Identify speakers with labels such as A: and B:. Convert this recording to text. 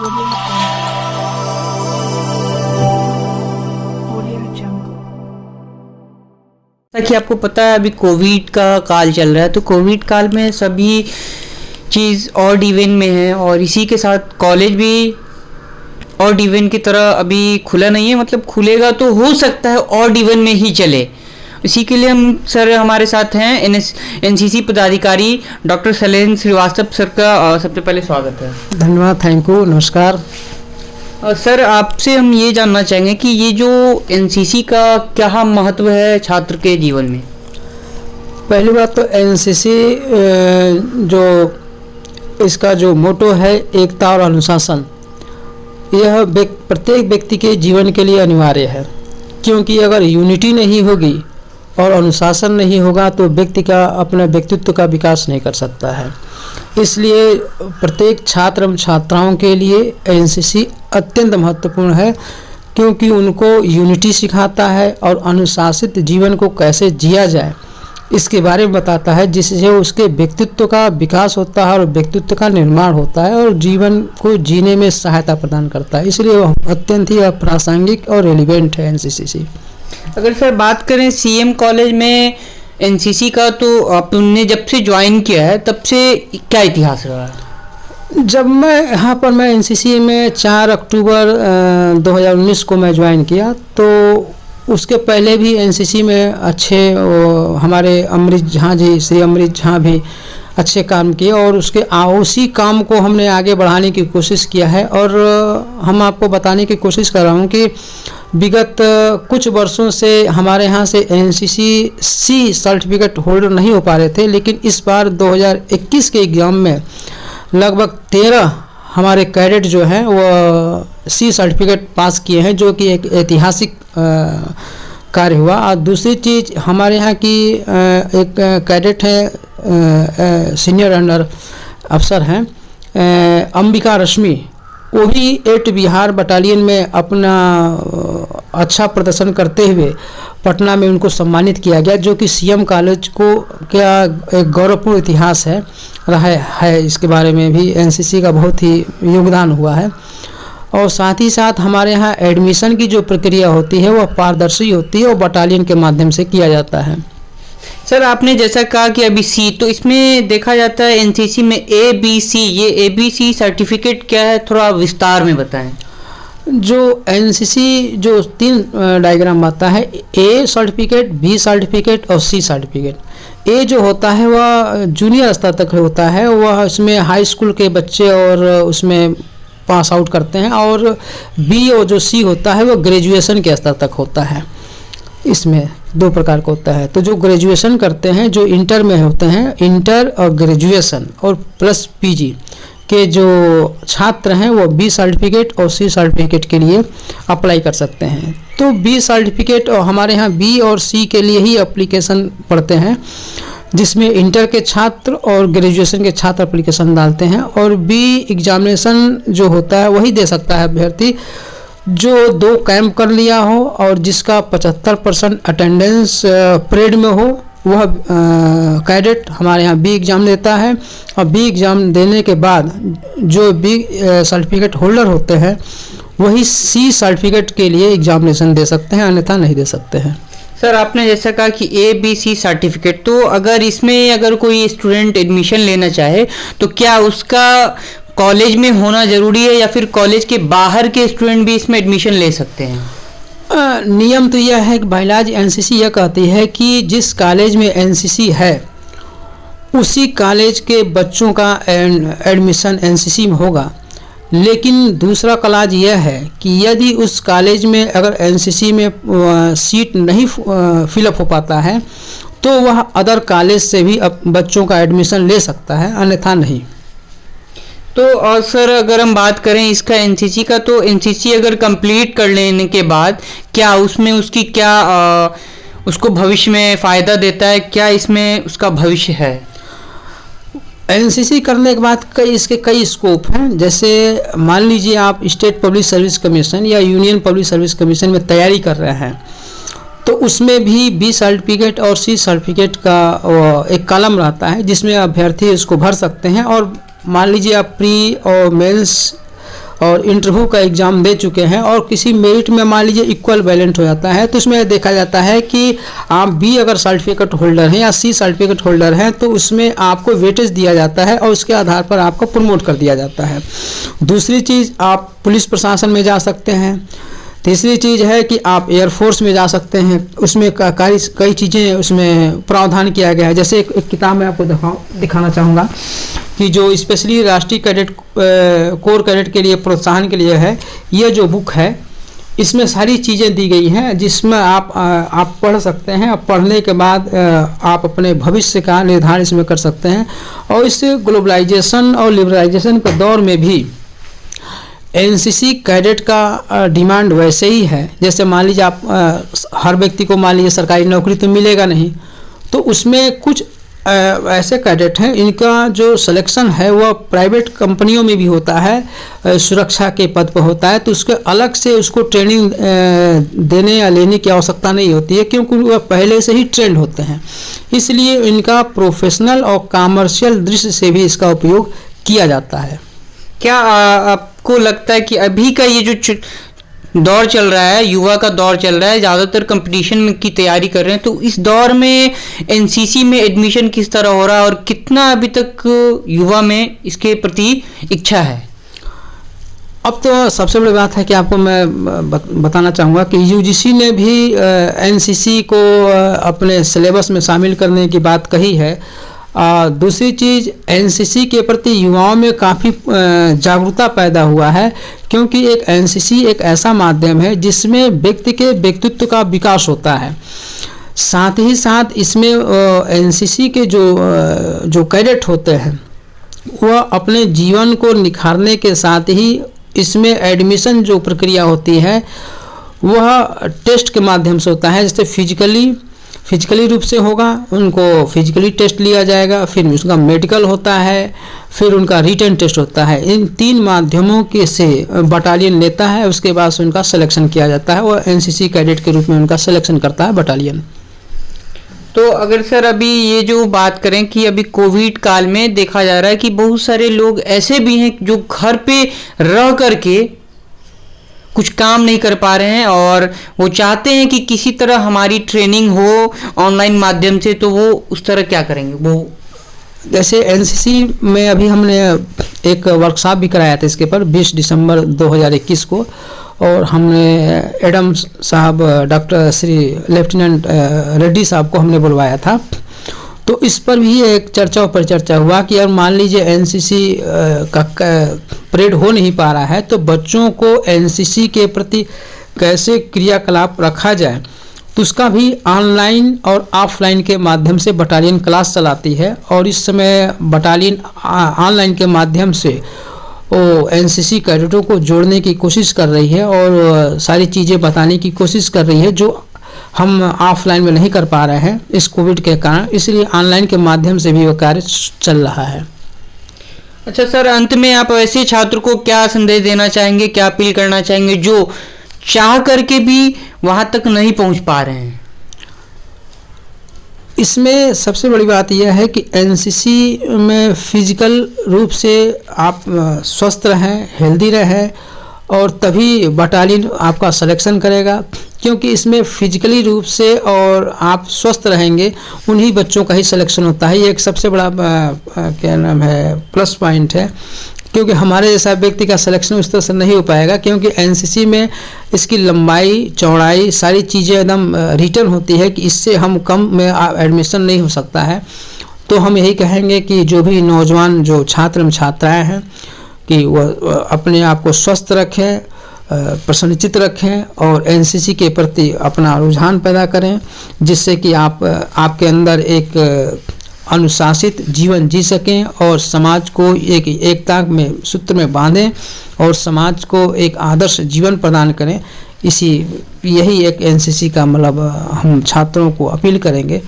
A: कि आपको पता है अभी कोविड का काल चल रहा है, तो कोविड काल में सभी चीज़ ऑड इवन में है और इसी के साथ कॉलेज भी ऑड इवन की तरह अभी खुला नहीं है, मतलब खुलेगा तो हो सकता है ऑड इवन में ही चले। इसी के लिए हम सर हमारे साथ हैं एनसीसी पदाधिकारी डॉक्टर शैलेंद्र श्रीवास्तव सर का सबसे पहले स्वागत है।
B: धन्यवाद, थैंक यू, नमस्कार।
A: सर आपसे हम ये जानना चाहेंगे कि ये जो एनसीसी का क्या महत्व है छात्र के जीवन में।
B: पहली बात तो एनसीसी जो इसका जो मोटो है एकता और अनुशासन, यह प्रत्येक व्यक्ति के जीवन के लिए अनिवार्य है, क्योंकि अगर यूनिटी नहीं होगी और अनुशासन नहीं होगा तो व्यक्ति का अपने व्यक्तित्व का विकास नहीं कर सकता है। इसलिए प्रत्येक छात्र एवं छात्राओं के लिए एनसीसी अत्यंत महत्वपूर्ण है, क्योंकि उनको यूनिटी सिखाता है और अनुशासित जीवन को कैसे जिया जाए इसके बारे में बताता है, जिससे उसके व्यक्तित्व का विकास होता है और व्यक्तित्व का निर्माण होता है और जीवन को जीने में सहायता प्रदान करता है। इसलिए वह अत्यंत ही प्रासंगिक और रेलिवेंट है एनसीसी।
A: अगर सर बात करें सीएम कॉलेज में एनसीसी का, तो आपने जब से ज्वाइन किया है तब से क्या इतिहास रहा है?
B: जब मैं एनसीसी में 4 अक्टूबर 2019 को मैं ज्वाइन किया, तो उसके पहले भी एनसीसी में अच्छे हमारे अमृत झा जी, श्री अमृत झा भी अच्छे काम किए और उसी काम को हमने आगे बढ़ाने की कोशिश किया है। और हम आपको बताने की कोशिश कर रहा हूँ कि विगत कुछ वर्षों से हमारे यहाँ से एनसीसी सी सर्टिफिकेट होल्डर नहीं हो पा रहे थे, लेकिन इस बार 2021 के एग्ज़ाम में लगभग 13 हमारे कैडेट जो हैं वो सी सर्टिफिकेट पास किए हैं, जो कि एक ऐतिहासिक कार्य हुआ। और दूसरी चीज़ हमारे यहाँ की एक कैडेट है, सीनियर अंडर अफसर हैं अंबिका रश्मि, वो भी 8 बिहार बटालियन में अपना अच्छा प्रदर्शन करते हुए पटना में उनको सम्मानित किया गया, जो कि सीएम कॉलेज को क्या एक गौरवपूर्ण इतिहास रहा है। इसके बारे में भी एनसीसी का बहुत ही योगदान हुआ है। और साथ ही साथ हमारे यहाँ एडमिशन की जो प्रक्रिया होती है वह पारदर्शी होती है और बटालियन के माध्यम से किया जाता है।
A: सर आपने जैसा कहा कि अभी सी, तो इसमें देखा जाता है एनसीसी में ABC, ये ABC सर्टिफिकेट क्या है, थोड़ा विस्तार में बताएं।
B: जो एनसीसी जो 3 डायग्राम आता है, A सर्टिफिकेट, B सर्टिफिकेट और C सर्टिफिकेट। ए जो होता है वह जूनियर स्तर तक होता है, वह उसमें हाई स्कूल के बच्चे और उसमें पास आउट करते हैं, और बी और जो सी होता है वो ग्रेजुएशन के स्तर तक होता है। इसमें 2 प्रकार का होता है। तो जो ग्रेजुएशन करते हैं, जो इंटर में होते हैं, इंटर और ग्रेजुएशन और प्लस पीजी के जो छात्र हैं वो बी सर्टिफिकेट और सी सर्टिफिकेट के लिए अप्लाई कर सकते हैं। तो बी सर्टिफिकेट और हमारे यहाँ बी और सी के लिए ही एप्लीकेशन पढ़ते हैं, जिसमें इंटर के छात्र और ग्रेजुएशन के छात्र एप्लीकेशन डालते हैं। और बी एग्जामिनेशन जो होता है वही दे सकता है अभ्यर्थी जो 2 कैंप कर लिया हो और जिसका 75% अटेंडेंस परेड में हो, वह कैडेट हमारे यहाँ बी एग्ज़ाम देता है। और बी एग्ज़ाम देने के बाद जो बी सर्टिफिकेट होल्डर होते हैं वही सी सर्टिफिकेट के लिए एग्जामिनेशन दे सकते हैं, अन्यथा नहीं दे सकते हैं।
A: सर आपने जैसा कहा कि ABC सर्टिफिकेट, तो अगर इसमें अगर कोई स्टूडेंट एडमिशन लेना चाहे तो क्या उसका कॉलेज में होना ज़रूरी है या फिर कॉलेज के बाहर के स्टूडेंट भी इसमें एडमिशन ले सकते हैं?
B: नियम तो यह है कि बाइलाज एनसीसी यह कहती है कि जिस कॉलेज में एनसीसी है उसी कॉलेज के बच्चों का एडमिशन एनसीसी में होगा। लेकिन दूसरा क्लाज यह है कि यदि उस कॉलेज में अगर एनसीसी में सीट नहीं फिलअप हो पाता है तो वह अदर कॉलेज से भी बच्चों का एडमिशन ले सकता है, अन्यथा नहीं।
A: तो और सर अगर हम बात करें इसका एनसीसी का, तो एनसीसी अगर कंप्लीट कर लेने के बाद क्या उसमें उसकी क्या उसको भविष्य में फ़ायदा देता है, क्या इसमें उसका भविष्य है?
B: एनसीसी करने के बाद इसके कई स्कोप हैं। जैसे मान लीजिए आप स्टेट पब्लिक सर्विस कमीशन या यूनियन पब्लिक सर्विस कमीशन में तैयारी कर रहे हैं, तो उसमें भी बी सर्टिफिकेट और सी सर्टिफिकेट का एक कॉलम रहता है जिसमें अभ्यर्थी इसको भर सकते हैं। और मान लीजिए आप प्री और मेंस और इंटरव्यू का एग्ज़ाम दे चुके हैं और किसी मेरिट में मान लीजिए इक्वल बैलेंट हो जाता है, तो इसमें देखा जाता है कि आप बी अगर सर्टिफिकेट होल्डर हैं या सी सर्टिफिकेट होल्डर हैं तो उसमें आपको वेटेज दिया जाता है और उसके आधार पर आपको प्रमोट कर दिया जाता है। दूसरी चीज़, आप पुलिस प्रशासन में जा सकते हैं। तीसरी चीज़ है कि आप एयरफोर्स में जा सकते हैं, उसमें कई चीज़ें उसमें प्रावधान किया गया है। जैसे एक किताब मैं आपको दिखाना चाहूँगा कि जो स्पेशली राष्ट्रीय कैडेट कोर कैडेट के लिए प्रोत्साहन के लिए है, ये जो बुक है इसमें सारी चीज़ें दी गई हैं जिसमें आप पढ़ सकते हैं। और पढ़ने के बाद आप अपने भविष्य का निर्धारण इसमें कर सकते हैं। और इस ग्लोबलाइजेशन और लिबरलाइजेशन के दौर में भी एनसीसी कैडेट का डिमांड वैसे ही है। जैसे मान लीजिए आप हर व्यक्ति को मान लीजिए सरकारी नौकरी तो मिलेगा नहीं, तो उसमें कुछ ऐसे कैडेट हैं इनका जो सिलेक्शन है वह प्राइवेट कंपनियों में भी होता है, सुरक्षा के पद पर होता है, तो उसके अलग से उसको ट्रेनिंग देने या लेने की आवश्यकता नहीं होती है क्योंकि वह पहले से ही ट्रेंड होते हैं। इसलिए इनका प्रोफेशनल और कमर्शियल दृष्टि से भी इसका उपयोग किया जाता है।
A: क्या आपको लगता है कि अभी का ये जो दौर चल रहा है, युवा का दौर चल रहा है, ज़्यादातर कंपटीशन की तैयारी कर रहे हैं, तो इस दौर में एनसीसी में एडमिशन किस तरह हो रहा है और कितना अभी तक युवा में इसके प्रति इच्छा है?
B: अब तो सबसे बड़ी बात है कि आपको मैं बताना चाहूँगा कि यूजीसी ने भी एनसीसी को अपने सिलेबस में शामिल करने की बात कही है। दूसरी चीज़, एनसीसी के प्रति युवाओं में काफ़ी जागरूकता पैदा हुआ है क्योंकि एक एनसीसी एक ऐसा माध्यम है जिसमें व्यक्ति के व्यक्तित्व का विकास होता है। साथ ही साथ इसमें एनसीसी के जो कैडेट होते हैं वह अपने जीवन को निखारने के साथ ही इसमें एडमिशन जो प्रक्रिया होती है वह टेस्ट के माध्यम से होता है। जैसे फिजिकली रूप से होगा, उनको फिजिकली टेस्ट लिया जाएगा, फिर उसका मेडिकल होता है, फिर उनका रिटन टेस्ट होता है। इन 3 माध्यमों के से बटालियन लेता है, उसके बाद उनका सिलेक्शन किया जाता है और एनसीसी कैडेट के रूप में उनका सिलेक्शन करता है बटालियन।
A: तो अगर सर अभी ये जो बात करें कि अभी कोविड काल में देखा जा रहा है कि बहुत सारे लोग ऐसे भी हैं जो घर पे रह करके कुछ काम नहीं कर पा रहे हैं और वो चाहते हैं कि किसी तरह हमारी ट्रेनिंग हो ऑनलाइन माध्यम से, तो वो उस तरह क्या करेंगे? वो
B: जैसे एनसीसी में अभी हमने एक वर्कशॉप भी कराया था इसके पर 20 दिसंबर 2021 को, और हमने एडम साहब, डॉक्टर श्री लेफ्टिनेंट रेड्डी साहब को हमने बुलवाया था। तो इस पर भी एक चर्चा पर चर्चा हुआ कि अब मान लीजिए एनसीसी का परेड हो नहीं पा रहा है तो बच्चों को एनसीसी के प्रति कैसे क्रियाकलाप रखा जाए, तो उसका भी ऑनलाइन और ऑफलाइन के माध्यम से बटालियन क्लास चलाती है। और इस समय बटालियन ऑनलाइन के माध्यम से वो एनसीसी कैडेटों को जोड़ने की कोशिश कर रही है और सारी चीज़ें बताने की कोशिश कर रही है जो हम ऑफलाइन में नहीं कर पा रहे हैं इस कोविड के कारण, इसलिए ऑनलाइन के माध्यम से भी वो कार्य चल रहा है।
A: अच्छा सर, अंत में आप ऐसे छात्र को क्या संदेश देना चाहेंगे, क्या अपील करना चाहेंगे जो चाह करके भी वहां तक नहीं पहुंच पा रहे हैं?
B: इसमें सबसे बड़ी बात यह है कि एनसीसी में फिजिकल रूप से आप स्वस्थ रहें, हेल्दी रहें, और तभी बटालियन आपका सिलेक्शन करेगा, क्योंकि इसमें फिजिकली रूप से और आप स्वस्थ रहेंगे उन्हीं बच्चों का ही सिलेक्शन होता है। ये एक सबसे बड़ा क्या नाम है प्लस पॉइंट है, क्योंकि हमारे जैसा व्यक्ति का सिलेक्शन उस तरह से नहीं हो पाएगा, क्योंकि एनसीसी में इसकी लंबाई चौड़ाई सारी चीज़ें एकदम रिटर्न होती है कि इससे हम कम में एडमिशन नहीं हो सकता है। तो हम यही कहेंगे कि जो भी नौजवान जो छात्र एवं छात्राएँ हैं कि वह अपने आप को स्वस्थ रखें, प्रसन्नचित रखें और एनसीसी के प्रति अपना रुझान पैदा करें, जिससे कि आपके अंदर एक अनुशासित जीवन जी सकें और समाज को एक एकता में सूत्र में बांधें और समाज को एक आदर्श जीवन प्रदान करें। यही एक एनसीसी का मतलब हम छात्रों को अपील करेंगे।